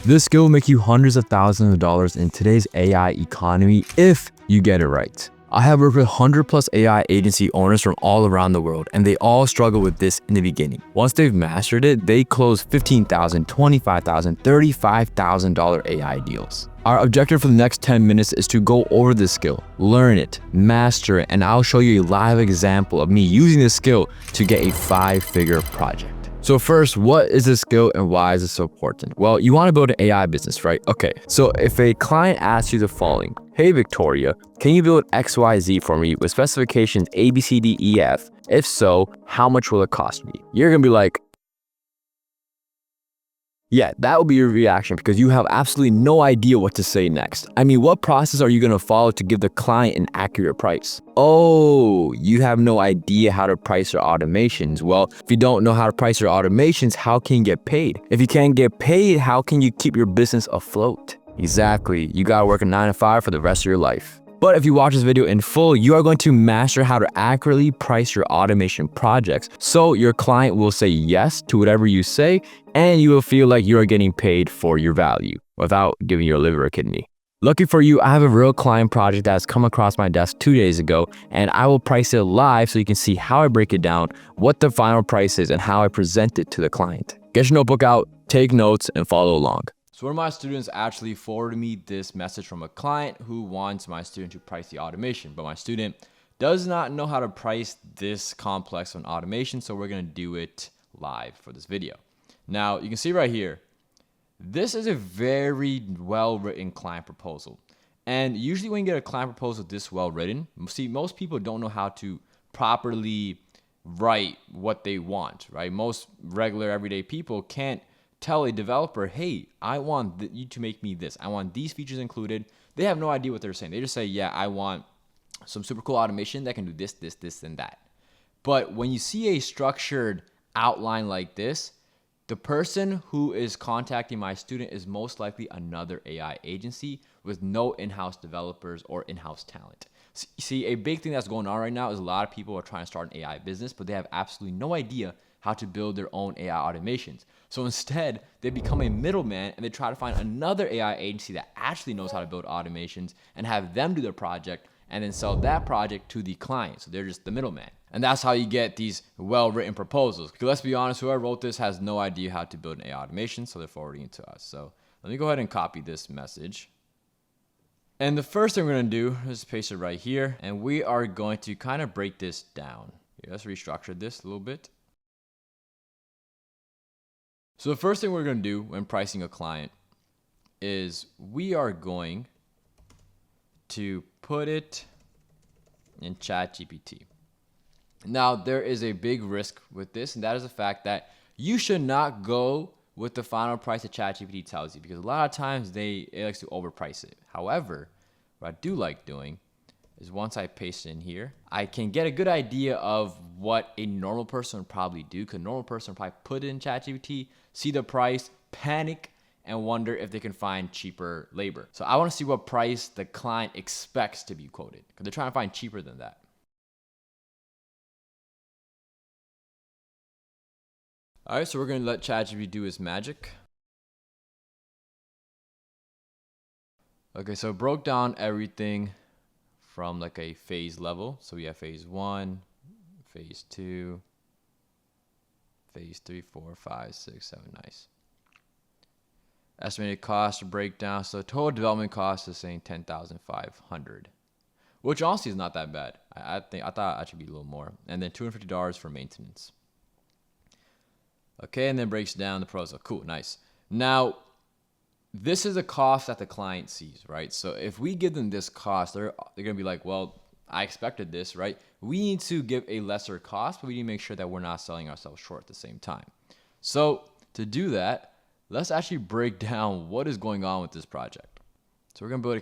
This skill will make you hundreds of thousands of dollars in today's AI economy if you get it right. I have worked with 100+ AI agency owners from all around the world, and they all struggle with this in the beginning. Once they've mastered it, they close $15,000, $25,000, $35,000 AI deals. Our objective for the next 10 minutes is to go over this skill, learn it, master it, and I'll show you a live example of me using this skill to get a 5-figure project. So first, what is this skill and why is it so important? Well, you want to build an AI business, right? Okay, so if a client asks you the following, "Hey Victoria, can you build XYZ for me with specifications A, B, C, D, E, F? If so, how much will it cost me?" You're gonna be like, yeah, that will be your reaction because you have absolutely no idea what to say next. I mean, what process are you gonna follow to give the client an accurate price? Oh, you have no idea how to price your automations. Well, if you don't know how to price your automations, how can you get paid? If you can't get paid, how can you keep your business afloat? Exactly, you gotta work a 9 to 5 for the rest of your life. But if you watch this video in full, you are going to master how to accurately price your automation projects. So your client will say yes to whatever you say, and you will feel like you are getting paid for your value without giving your liver a kidney. Lucky for you, I have a real client project that has come across my desk 2 days ago, and I will price it live so you can see how I break it down, what the final price is, and how I present it to the client. Get your notebook out, take notes, and follow along. So one of my students actually forwarded me this message from a client who wants my student to price the automation, but my student does not know how to price this complex of an automation, so we're gonna do it live for this video. Now, you can see right here, this is a very well-written client proposal. And usually when you get a client proposal this well-written, see, most people don't know how to properly write what they want, right? Most regular everyday people can't tell a developer, "Hey, I want you to make me this. I want these features included." They have no idea what they're saying. They just say, "Yeah, I want some super cool automation that can do this, this, this, and that." But when you see a structured outline like this, the person who is contacting my student is most likely another AI agency with no in-house developers or in-house talent. See, a big thing that's going on right now is a lot of people are trying to start an AI business, but they have absolutely no idea how to build their own AI automations. So instead, they become a middleman and they try to find another AI agency that actually knows how to build automations and have them do their project and then sell that project to the client. So they're just the middleman. And that's how you get these well-written proposals. Because let's be honest, whoever wrote this has no idea how to build an AI automation, so they're forwarding it to us. So let me go ahead and copy this message. And the first thing we're gonna do is paste it right here. And we are going to kind of break this down. Let's restructure this a little bit. So the first thing we're going to do when pricing a client is we are going to put it in ChatGPT. Now, there is a big risk with this, and that is the fact that you should not go with the final price that ChatGPT tells you, because a lot of times it likes to overprice it. However, what I do like doing is once I paste it in here, I can get a good idea of what a normal person would probably do, because a normal person would probably put it in ChatGPT, see the price, panic, and wonder if they can find cheaper labor. So I want to see what price the client expects to be quoted, because they're trying to find cheaper than that. All right, so we're going to let ChatGPT do its magic. Okay, so it broke down everything from like a phase level. So we have phase 1, phase 2, phase 3, 4, 5, 6, 7. Nice. Estimated cost breakdown. So total development cost is saying $10,500, which honestly is not that bad. I thought it should be a little more. And then $250 for maintenance. Okay, and then breaks down the pros. Cool, nice. Now, this is a cost that the client sees, right? So if we give them this cost, they're gonna be like, well, I expected this, right? We need to give a lesser cost, but we need to make sure that we're not selling ourselves short at the same time. So to do that, let's actually break down what is going on with this project. So we're gonna build a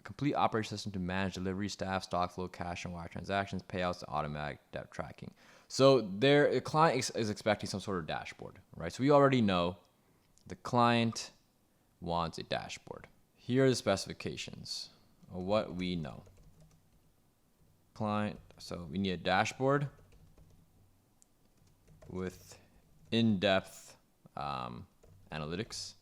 complete operating system to manage delivery, staff, stock flow, cash and wire transactions, payouts, and automatic debt tracking. So the client is expecting some sort of dashboard, right? So we already know the client wants a dashboard. Here are the specifications of what we know. Client, so we need a dashboard with in-depth analytics.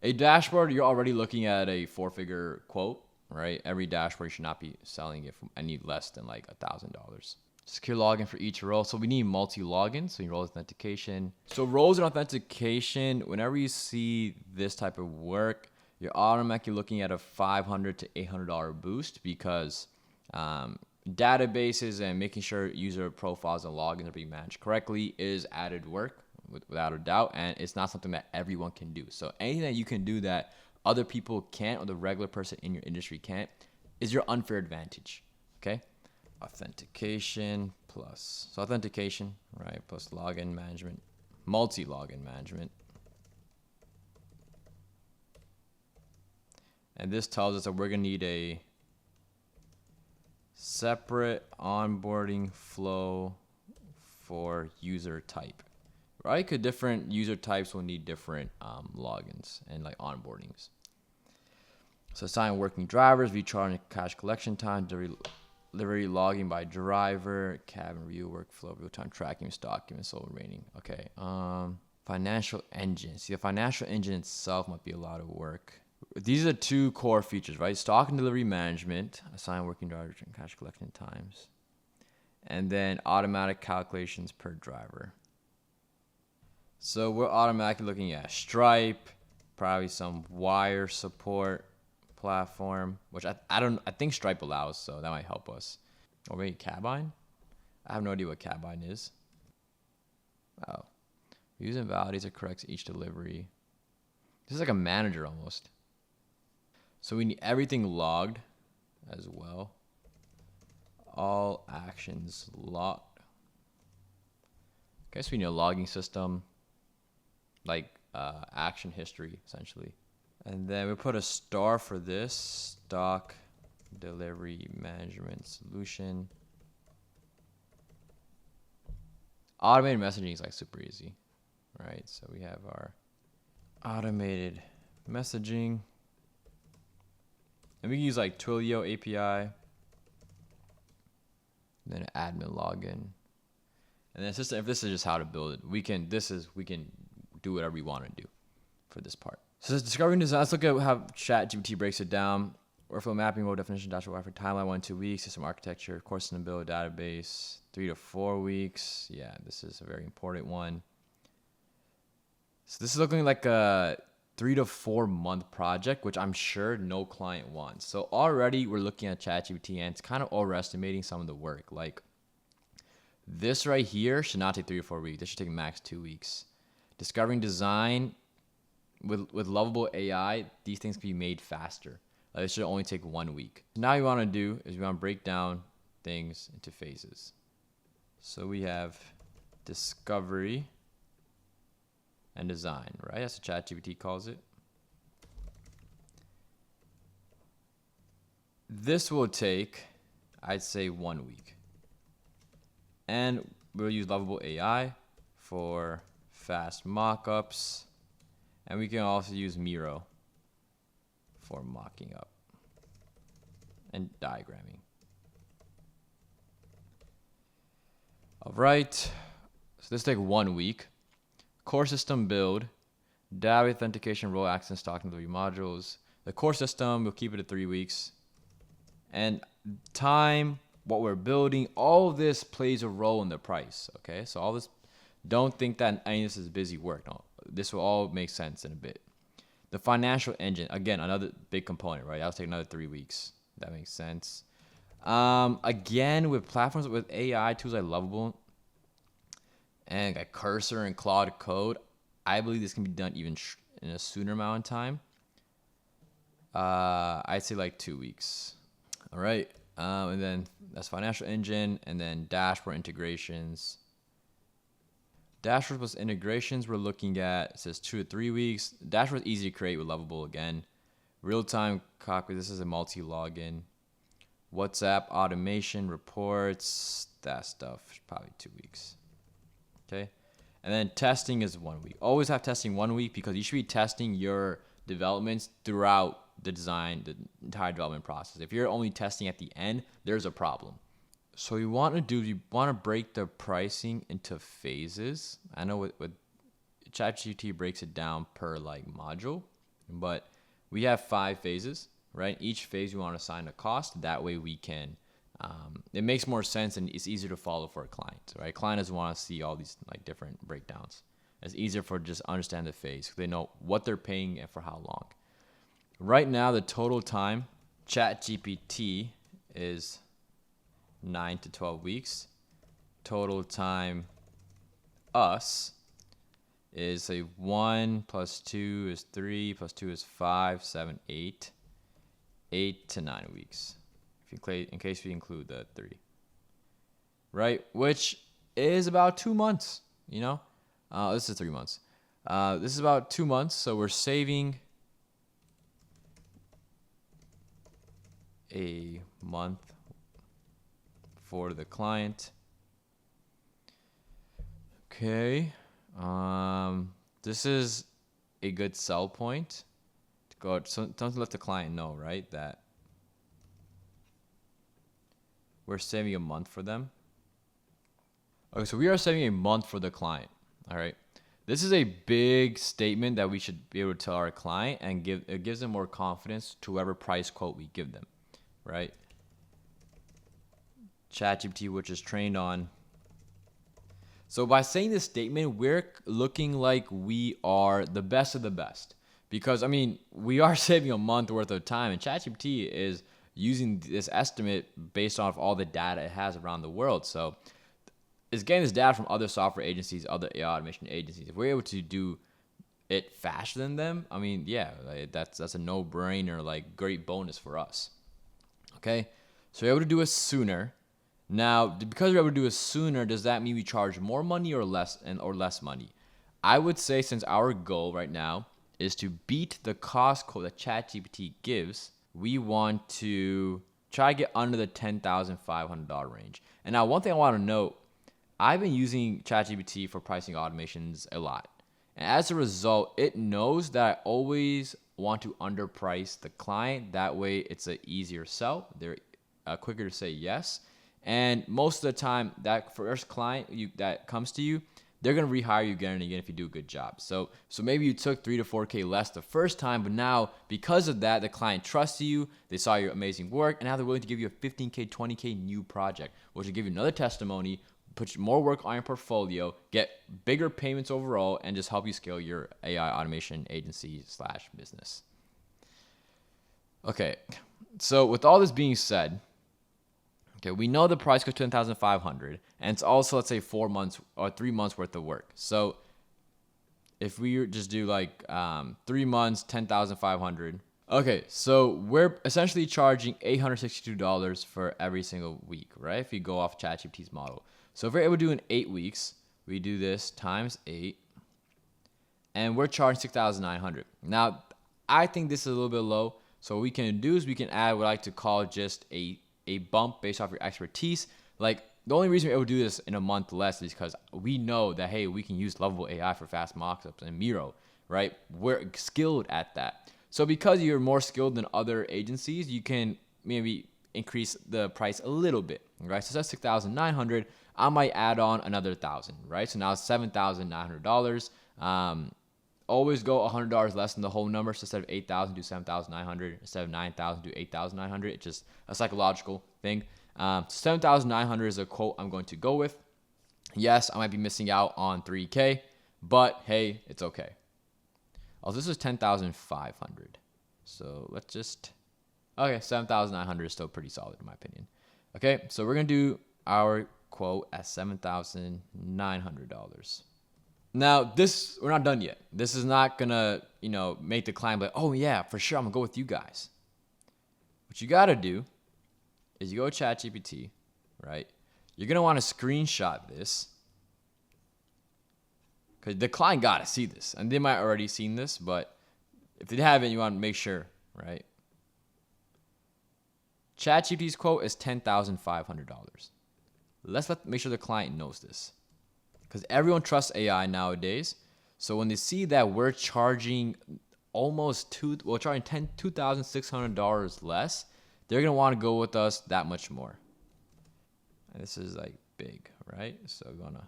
A dashboard, you're already looking at a 4-figure quote, right? Every dashboard, you should not be selling it for any less than like $1,000. Secure login for each role. So we need multi-login. So you role authentication. So roles and authentication, whenever you see this type of work, you're automatically looking at a $500 to $800 boost because databases and making sure user profiles and logins are being managed correctly is added work without a doubt. And it's not something that everyone can do. So anything that you can do that other people can't or the regular person in your industry can't is your unfair advantage. Okay. Authentication plus, so authentication, right, plus login management, multi-login management. And this tells us that we're going to need a separate onboarding flow for user type, right? Because different user types will need different logins and like onboardings. So assign working drivers, view charging cash collection time, delivery logging by driver, cabin review workflow, real-time tracking, documents, so remaining. Okay. Financial engine. See, the financial engine itself might be a lot of work. These are the 2 core features, right? Stock and delivery management, assign working drivers and cash collection times, and then automatic calculations per driver. So we're automatically looking at Stripe, probably some wire support platform, which I think Stripe allows, so that might help us. Or maybe Cabine? I have no idea what Cabine is. Oh. Reviews and validates or corrects each delivery. This is like a manager almost. So we need everything logged as well. All actions logged. Okay, so we need a logging system, like action history, essentially. And then we put a star for this, stock delivery management solution. Automated messaging is like super easy, right? So we have our automated messaging. And we can use like Twilio API. Then admin login. And then it's just, if this is just how to build it, we can do whatever we want to do for this part. So this discovery and design, let's look at how ChatGPT breaks it down. Workflow mapping, role definition, dashboard for timeline, 1 to 2 weeks. System architecture, course and build, database, 3 to 4 weeks. Yeah, this is a very important one. So this is looking like a 3 to 4 month project, which I'm sure no client wants. So already we're looking at ChatGPT and it's kind of overestimating some of the work. Like this right here should not take 3 to 4 weeks. This should take max 2 weeks. Discovering design with lovable AI, these things can be made faster. It should only take 1 week. Now you want to do is we want to break down things into phases. So we have discovery and design, right? That's what ChatGPT calls it. This will take, I'd say, 1 week. And we'll use lovable AI for fast mockups. And we can also use Miro for mocking up and diagramming. All right. So this take 1 week. Core system build, data authentication, role access, stock and delivery modules. The core system, we'll keep it at 3 weeks. And time, what we're building, all of this plays a role in the price. Okay, so all this, don't think that any of this is busy work. No, this will all make sense in a bit. The financial engine, again, another big component, right? That'll take another 3 weeks. That makes sense. Again, with platforms with AI tools like Lovable and like Cursor and Claude Code, I believe this can be done even in a sooner amount of time. I'd say like 2 weeks. All right. And then that's financial engine, and then dashboard integrations. Dashboard plus integrations, we're looking at, it says 2 to 3 weeks. Dashboard is easy to create with Lovable again. Real-time cockpit, this is a multi-login. WhatsApp automation, reports, that stuff, probably 2 weeks. Okay. And then testing is 1 week. Always have testing 1 week because you should be testing your developments throughout the design, the entire development process. If you're only testing at the end, there's a problem. So you want to break the pricing into phases. I know what ChatGPT breaks it down per like module. But we have 5 phases, right? Each phase we want to assign a cost. That way we can, it makes more sense and it's easier to follow for a client, right? Client doesn't want to see all these like different breakdowns. It's easier for just understand the phase. They know what they're paying and for how long. Right now, the total time ChatGPT is 9 to 12 weeks. Total time us is a 1 plus 2 is 3 plus 2 is 5, 7, 8. 8 to 9 weeks, in case we include the 3. Right? Which is about 2 months, you know? This is 3 months. This is about 2 months, so we're saving a month for the client. Okay. This is a good sell point to go. Something to let the client know, right? That we're saving a month for them. Okay, so we are saving a month for the client. All right. This is a big statement that we should be able to tell our client, and it gives them more confidence to whatever price quote we give them, right? ChatGPT, which is trained on. So by saying this statement, we're looking like we are the best of the best. Because, I mean, we are saving a month worth of time, and ChatGPT is using this estimate based off all the data it has around the world. So it's getting this data from other software agencies, other AI automation agencies. If we're able to do it faster than them, I mean, yeah, like that's a no-brainer, like great bonus for us. Okay, so we're able to do it sooner. Now, because we're able to do it sooner, does that mean we charge more money or less money? I would say, since our goal right now is to beat the cost quote that ChatGPT gives, we want to try to get under the $10,500 range. And now, one thing I want to note, I've been using ChatGPT for pricing automations a lot. And as a result, it knows that I always want to underprice the client. That way, it's an easier sell. They're quicker to say yes. And most of the time, that first client that comes to you, they're going to rehire you again and again if you do a good job. So maybe you took 3 to 4K less the first time, but now because of that, the client trusts you, they saw your amazing work, and now they're willing to give you a 15K, 20K new project, which will give you another testimony, put more work on your portfolio, get bigger payments overall, and just help you scale your AI automation agency / business. Okay, so with all this being said, okay, we know the price goes to $10,500, and it's also, let's say, 4 months or 3 months worth of work. So if we just do like 3 months, $10,500. Okay, so we're essentially charging $862 for every single week, right? If you go off ChatGPT's model. So if we're able to do in 8 weeks, we do this times 8, and we're charging $6,900. Now, I think this is a little bit low. So what we can do is we can add what I like to call just a bump based off your expertise. Like, the only reason we're able to do this in a month less is because we know that, hey, we can use lovable AI for fast mockups and Miro, right? We're skilled at that. So because you're more skilled than other agencies, you can maybe increase the price a little bit, right? So that's $6,900. I might add on another $1,000, right? So now it's $7,900. Always go $100 less than the whole number. So instead of 8,000, do 7,900. Instead of 9,000, do 8,900. It's just a psychological thing. 7,900 is a quote I'm going to go with. Yes, I might be missing out on 3K, but hey, it's okay. Oh, this is 10,500. So let's just, okay, 7,900 is still pretty solid in my opinion. Okay, so we're going to do our quote at $7,900. Now, we're not done yet. This is not going to, make the client like, oh yeah, for sure, I'm going to go with you guys. What you got to do is you go to ChatGPT, right? You're going to want to screenshot this because the client got to see this. And they might already seen this, but if they haven't, you want to make sure, right? ChatGPT's quote is $10,500. Let's make sure the client knows this, because everyone trusts AI nowadays. So when they see that we're charging $2,600 less, they're going to want to go with us that much more. And this is like big, right? So we're going to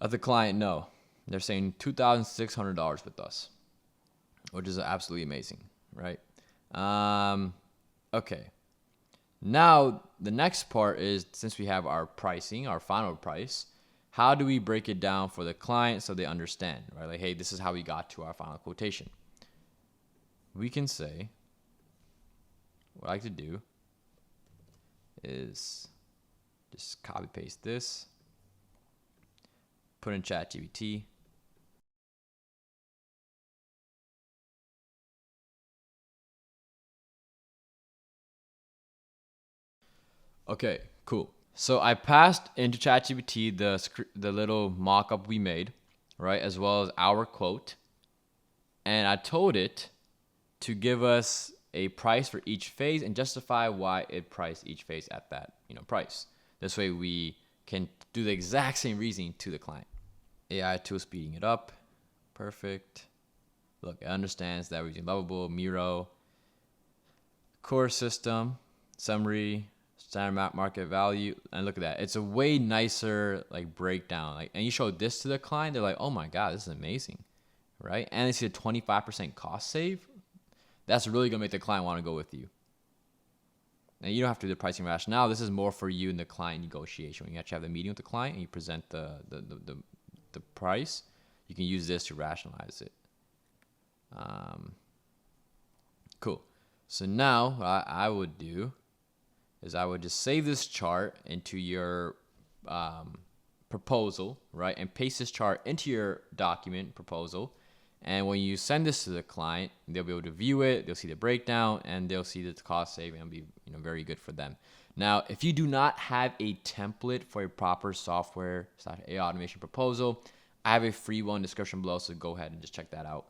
let the client know. They're saying $2,600 with us. which is absolutely amazing, right? Okay. Now, the next part is, since we have our pricing, our final price, how do we break it down for the client so they understand, right? Like, hey, this is how we got to our final quotation. We can say, what I like to do is just copy paste this, put in ChatGPT. Okay, cool. So I passed into ChatGPT the little mock-up we made, right, as well as our quote, and I told it to give us a price for each phase and justify why it priced each phase at that price. This way we can do the exact same reasoning to the client. AI tool speeding it up, perfect. Look, it understands that we're using Lovable, Miro, core system, summary, standard market value, and look at that. It's a way nicer like breakdown. Like, and you show this to the client, they're like, "Oh my god, this is amazing," right? And they see a 25% cost save. That's really gonna make the client want to go with you. And you don't have to do the pricing rationale. This is more for you in the client negotiation. When you actually have the meeting with the client and you present the price, you can use this to rationalize it. Cool. So now what I would do is I would just save this chart into your proposal, right? And paste this chart into your document proposal. And when you send this to the client, they'll be able to view it, they'll see the breakdown, and they'll see the cost saving and be very good for them. Now, if you do not have a template for a proper software/AI automation proposal, I have a free one description below, so go ahead and just check that out.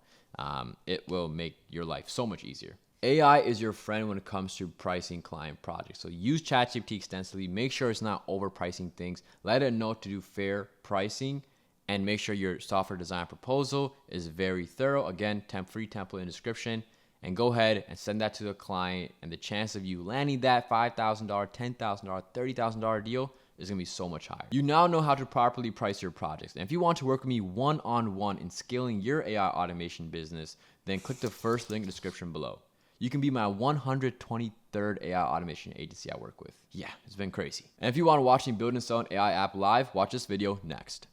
It will make your life so much easier. AI is your friend when it comes to pricing client projects. So use ChatGPT extensively. Make sure it's not overpricing things. Let it know to do fair pricing, and make sure your software design proposal is very thorough. Again, free template in description. And go ahead and send that to the client. And the chance of you landing that $5,000, $10,000, $30,000 deal is going to be so much higher. You now know how to properly price your projects. And if you want to work with me one-on-one in scaling your AI automation business, then click the first link in the description below. You can be my 123rd AI automation agency I work with. Yeah, it's been crazy. And if you want to watch me build and sell an AI app live, watch this video next.